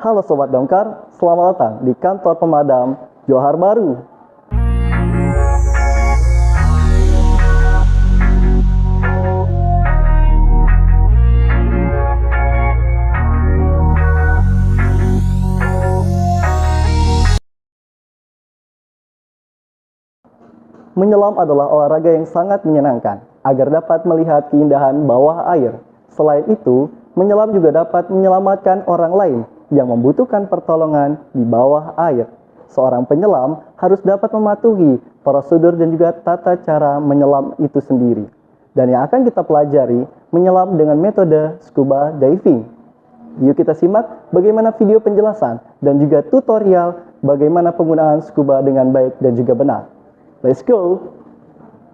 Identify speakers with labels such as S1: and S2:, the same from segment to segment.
S1: Halo Sobat Damkar, selamat datang di kantor pemadam Johar Baru. Menyelam adalah olahraga yang sangat menyenangkan agar dapat melihat keindahan bawah air. Selain itu, menyelam juga dapat menyelamatkan orang lain yang membutuhkan pertolongan di bawah air. Seorang penyelam harus dapat mematuhi prosedur dan juga tata cara menyelam itu sendiri. Dan yang akan kita pelajari, menyelam dengan metode scuba diving. Yuk kita simak bagaimana video penjelasan dan juga tutorial bagaimana penggunaan scuba dengan baik dan juga benar. Let's go!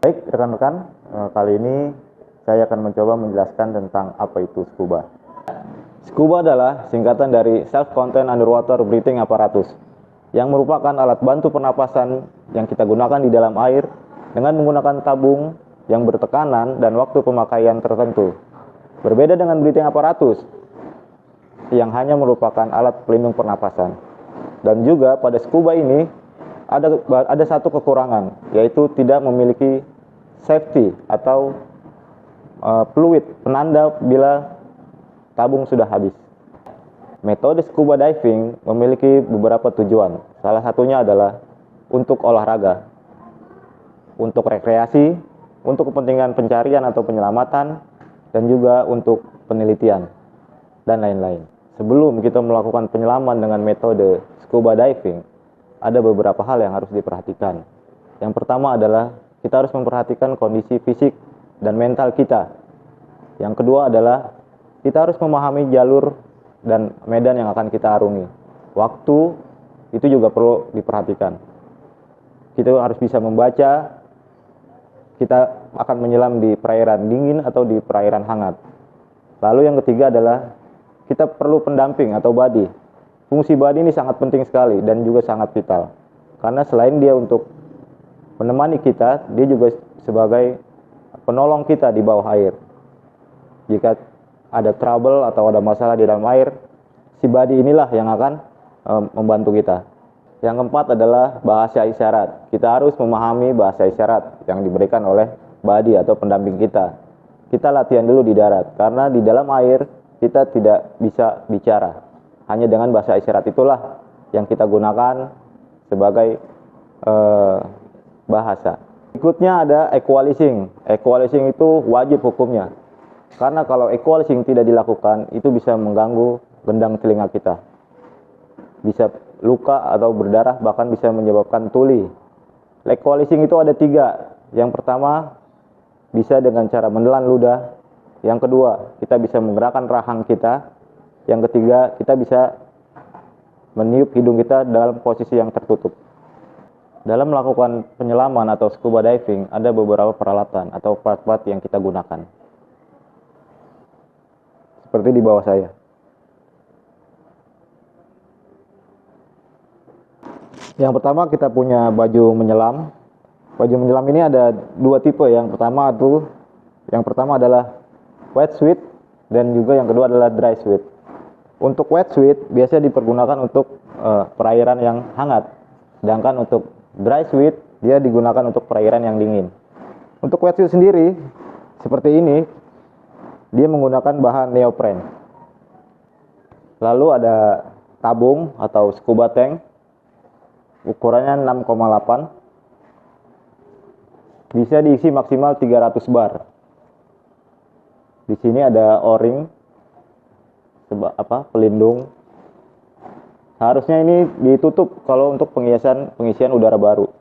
S2: Baik rekan-rekan, kali ini saya akan mencoba menjelaskan tentang apa itu scuba. Scuba adalah singkatan dari Self-Contained Underwater Breathing Apparatus, yang merupakan alat bantu pernapasan yang kita gunakan di dalam air dengan menggunakan tabung yang bertekanan dan waktu pemakaian tertentu. Berbeda dengan breathing apparatus, yang hanya merupakan alat pelindung pernapasan. Dan juga pada scuba ini, ada satu kekurangan, yaitu tidak memiliki safety atau fluid penanda bila tabung sudah habis. Metode scuba diving memiliki beberapa tujuan. Salah satunya adalah untuk olahraga, untuk rekreasi, untuk kepentingan pencarian atau penyelamatan, dan juga untuk penelitian, dan lain-lain. Sebelum kita melakukan penyelaman dengan metode scuba diving, ada beberapa hal yang harus diperhatikan. Yang pertama adalah kita harus memperhatikan kondisi fisik dan mental kita. Yang kedua adalah kita harus memahami jalur dan medan yang akan kita arungi. Waktu itu juga perlu diperhatikan. Kita harus bisa membaca kita akan menyelam di perairan dingin atau di perairan hangat. Lalu yang ketiga adalah kita perlu pendamping atau buddy. Fungsi buddy ini sangat penting sekali dan juga sangat vital. Karena selain dia untuk menemani kita, dia juga sebagai penolong kita di bawah air. Jika ada trouble atau ada masalah di dalam air, si buddy inilah yang akan membantu kita. Yang keempat adalah bahasa isyarat. Kita harus memahami bahasa isyarat yang diberikan oleh buddy atau pendamping kita. Kita latihan dulu di darat, karena di dalam air kita tidak bisa bicara. Hanya dengan bahasa isyarat itulah yang kita gunakan sebagai bahasa. Berikutnya ada equalizing. Equalizing itu wajib hukumnya. Karena kalau equalizing tidak dilakukan, itu bisa mengganggu gendang telinga kita. Bisa luka atau berdarah, bahkan bisa menyebabkan tuli. Equalizing itu ada 3. Yang pertama, bisa dengan cara menelan ludah. Yang kedua, kita bisa menggerakkan rahang kita. Yang ketiga, kita bisa meniup hidung kita dalam posisi yang tertutup. Dalam melakukan penyelaman atau scuba diving, ada beberapa peralatan atau part-part yang kita gunakan. Seperti di bawah saya. Yang pertama, kita punya baju menyelam. Baju menyelam ini ada 2 tipe. Yang pertama adalah wetsuit, dan juga yang kedua adalah dry suit. Untuk wetsuit biasanya dipergunakan untuk perairan yang hangat, sedangkan untuk dry suit dia digunakan untuk perairan yang dingin. Untuk wetsuit sendiri seperti ini, dia menggunakan bahan neopren. Lalu ada tabung atau scuba tank, ukurannya 6,8, bisa diisi maksimal 300 bar. Di sini ada o-ring, pelindung. Harusnya ini ditutup kalau untuk pengisian udara baru.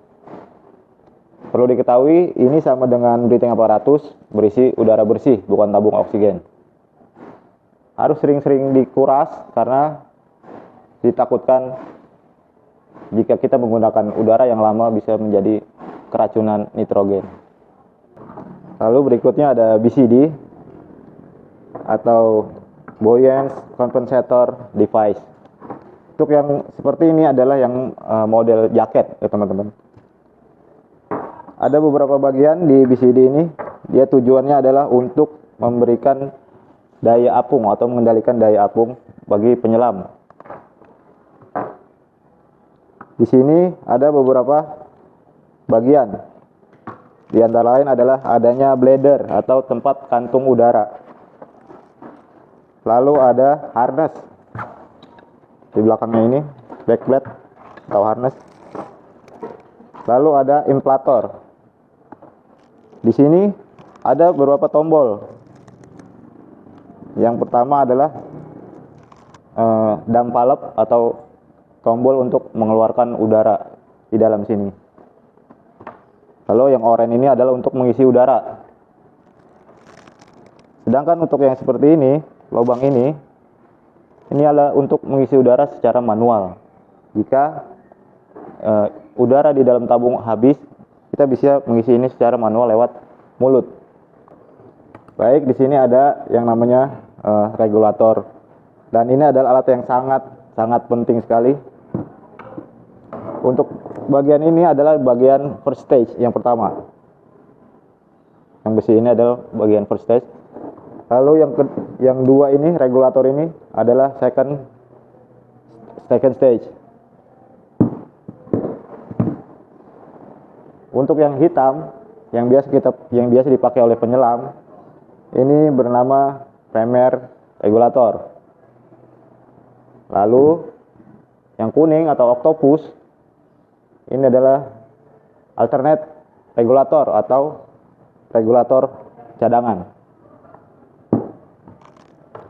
S2: Perlu diketahui, ini sama dengan breathing apparatus, berisi udara bersih, bukan tabung oksigen. Harus sering-sering dikuras karena ditakutkan jika kita menggunakan udara yang lama bisa menjadi keracunan nitrogen. Lalu berikutnya ada BCD atau Buoyance Compensator Device. Untuk yang seperti ini adalah yang model jaket ya teman-teman. Ada beberapa bagian di BCD ini, dia tujuannya adalah untuk memberikan daya apung atau mengendalikan daya apung bagi penyelam. Di sini ada beberapa bagian. Di antara lain adalah adanya bladder atau tempat kantung udara. Lalu ada harness. Di belakangnya ini backplate atau harness. Lalu ada inflator. Di sini ada beberapa tombol. Yang pertama adalah dam valve atau tombol untuk mengeluarkan udara di dalam sini. Lalu yang oranye ini adalah untuk mengisi udara. Sedangkan untuk yang seperti ini, lubang ini adalah untuk mengisi udara secara manual. Jika udara di dalam tabung habis, kita bisa mengisi ini secara manual lewat mulut. Baik, di sini ada yang namanya regulator. Dan ini adalah alat yang sangat penting sekali. Untuk bagian ini adalah bagian first stage yang pertama. Yang besi ini adalah bagian first stage. Lalu yang dua ini, regulator ini adalah second stage. Untuk yang hitam, yang biasa dipakai oleh penyelam, ini bernama primary regulator. Lalu yang kuning atau octopus, ini adalah alternate regulator atau regulator cadangan.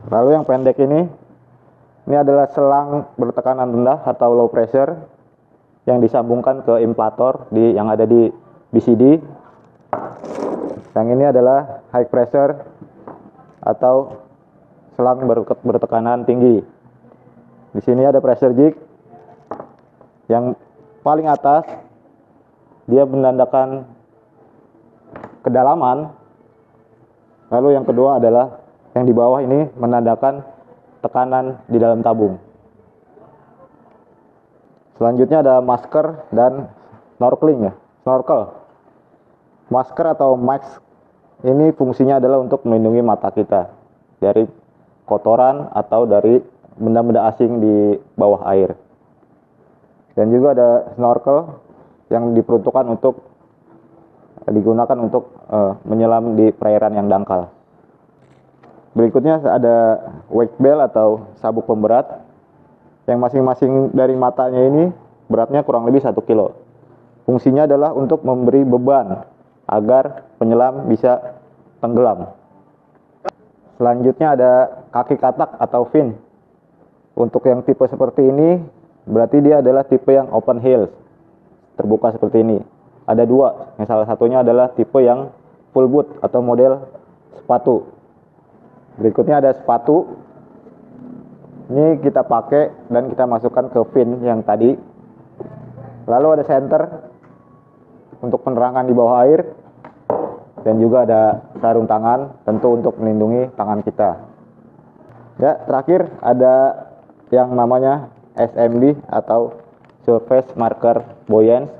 S2: Lalu yang pendek ini adalah selang bertekanan rendah atau low pressure yang disambungkan ke inflator yang ada di BCD. Yang ini adalah high pressure atau selang bertekanan tinggi. Di sini ada pressure jig. Yang paling atas dia menandakan kedalaman. Lalu yang kedua adalah yang di bawah ini menandakan tekanan di dalam tabung. Selanjutnya ada masker dan snorkeling ya. Snorkel. Masker atau mask ini fungsinya adalah untuk melindungi mata kita dari kotoran atau dari benda-benda asing di bawah air. Dan juga ada snorkel yang digunakan untuk menyelam di perairan yang dangkal. Berikutnya ada weight belt atau sabuk pemberat yang masing-masing dari matanya ini beratnya kurang lebih 1 kilo. Fungsinya adalah untuk memberi beban agar penyelam bisa tenggelam. Selanjutnya ada kaki katak atau fin. Untuk yang tipe seperti ini berarti dia adalah tipe yang open heels, terbuka seperti ini. Ada dua, yang salah satunya adalah tipe yang full boot atau model sepatu. Berikutnya ada sepatu. Ini kita pakai dan kita masukkan ke fin yang tadi. Lalu ada center untuk penerangan di bawah air. Dan juga ada sarung tangan, tentu untuk melindungi tangan kita. Ya, terakhir ada yang namanya SMB atau Surface Marker Buoyance.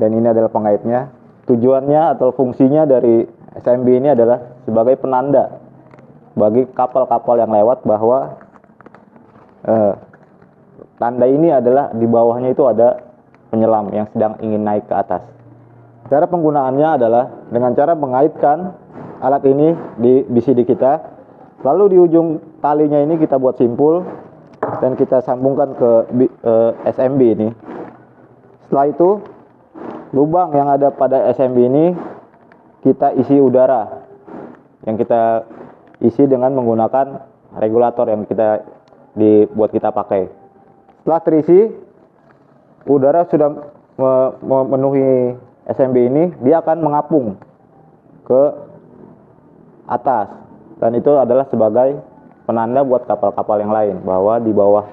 S2: Dan ini adalah pengaitnya. Tujuannya atau fungsinya dari SMB ini adalah sebagai penanda bagi kapal-kapal yang lewat bahwa tanda ini adalah di bawahnya itu ada penyelam yang sedang ingin naik ke atas. Cara penggunaannya adalah dengan cara mengaitkan alat ini di BCD kita, lalu di ujung talinya ini kita buat simpul dan kita sambungkan ke SMB ini. Setelah itu lubang yang ada pada SMB ini kita isi udara yang kita isi dengan menggunakan regulator yang dibuat kita pakai. Setelah terisi, udara sudah memenuhi SMB ini, dia akan mengapung ke atas. Dan itu adalah sebagai penanda buat kapal-kapal yang lain bahwa di bawah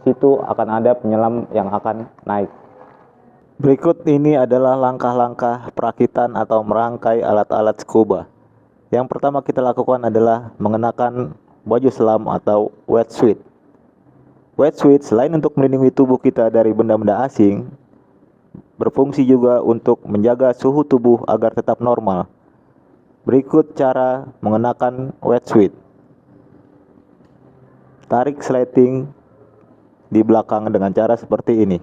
S2: situ akan ada penyelam yang akan naik. Berikut ini adalah langkah-langkah perakitan atau merangkai alat-alat scuba. Yang pertama kita lakukan adalah mengenakan baju selam atau wetsuit. Wetsuit selain untuk melindungi tubuh kita dari benda-benda asing, berfungsi juga untuk menjaga suhu tubuh agar tetap normal. Berikut cara mengenakan wetsuit. Tarik sleting di belakang dengan cara seperti ini.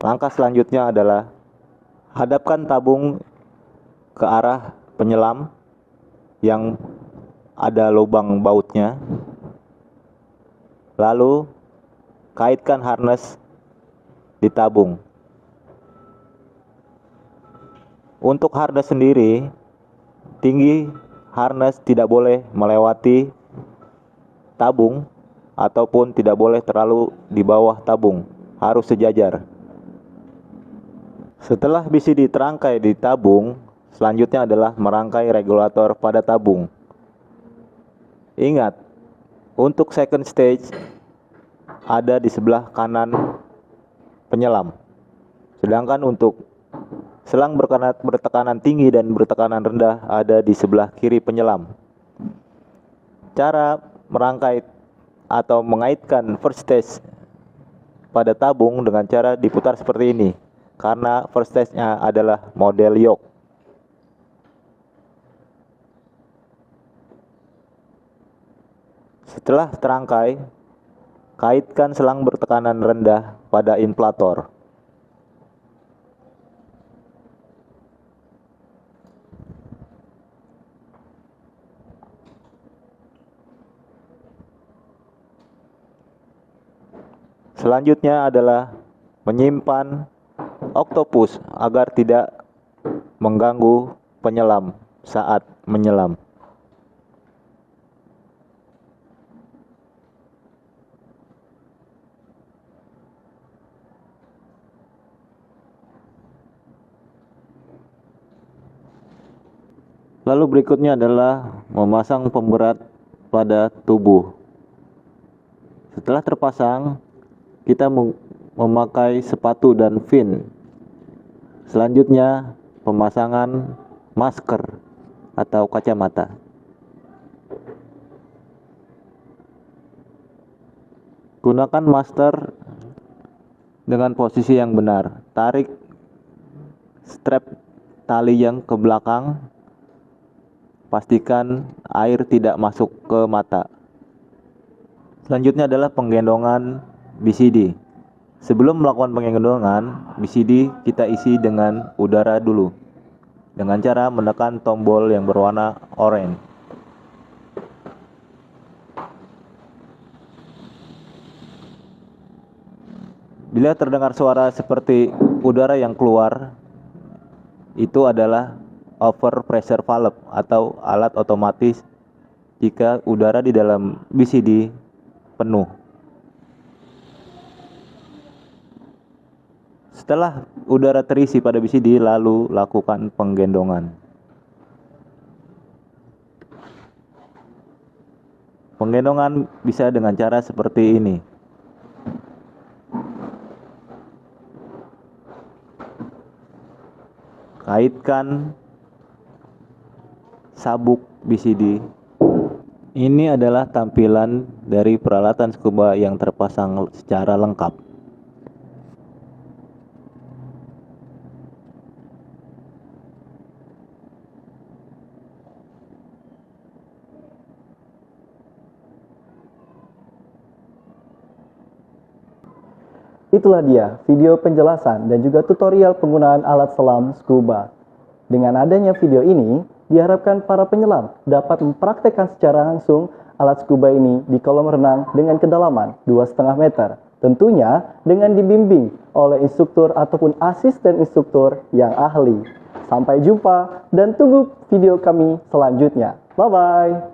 S2: Langkah selanjutnya adalah hadapkan tabung ke arah penyelam yang ada lubang bautnya. Lalu kaitkan harness di tabung. Untuk harness sendiri, tinggi harness tidak boleh melewati tabung ataupun tidak boleh terlalu di bawah tabung, harus sejajar. Setelah BCD terangkai di tabung, selanjutnya adalah merangkai regulator pada tabung. Ingat, untuk second stage ada di sebelah kanan penyelam. Sedangkan untuk selang bertekanan tinggi dan bertekanan rendah ada di sebelah kiri penyelam. Cara merangkai atau mengaitkan first stage pada tabung dengan cara diputar seperti ini, karena first stage-nya adalah model yoke. Setelah terangkai, kaitkan selang bertekanan rendah pada inflator. Selanjutnya adalah menyimpan oktopus agar tidak mengganggu penyelam saat menyelam. Lalu berikutnya adalah memasang pemberat pada tubuh. Setelah terpasang, kita memakai sepatu dan fin. Selanjutnya, pemasangan masker atau kacamata. Gunakan masker dengan posisi yang benar. Tarik strap tali yang ke belakang. Pastikan air tidak masuk ke mata. Selanjutnya adalah penggendongan BCD. Sebelum melakukan penggendongan, BCD kita isi dengan udara dulu, dengan cara menekan tombol yang berwarna oranye. Bila terdengar suara seperti udara yang keluar, itu adalah over pressure valve atau alat otomatis jika udara di dalam BCD penuh. Setelah udara terisi pada BCD, lalu lakukan penggendongan. Penggendongan bisa dengan cara seperti ini. Kaitkan sabuk BCD. Ini adalah tampilan dari peralatan scuba yang terpasang secara lengkap.
S1: Itulah dia video penjelasan dan juga tutorial penggunaan alat selam scuba. Dengan adanya video ini, diharapkan para penyelam dapat mempraktekkan secara langsung alat scuba ini di kolam renang dengan kedalaman 2,5 meter. Tentunya dengan dibimbing oleh instruktur ataupun asisten instruktur yang ahli. Sampai jumpa dan tunggu video kami selanjutnya. Bye-bye.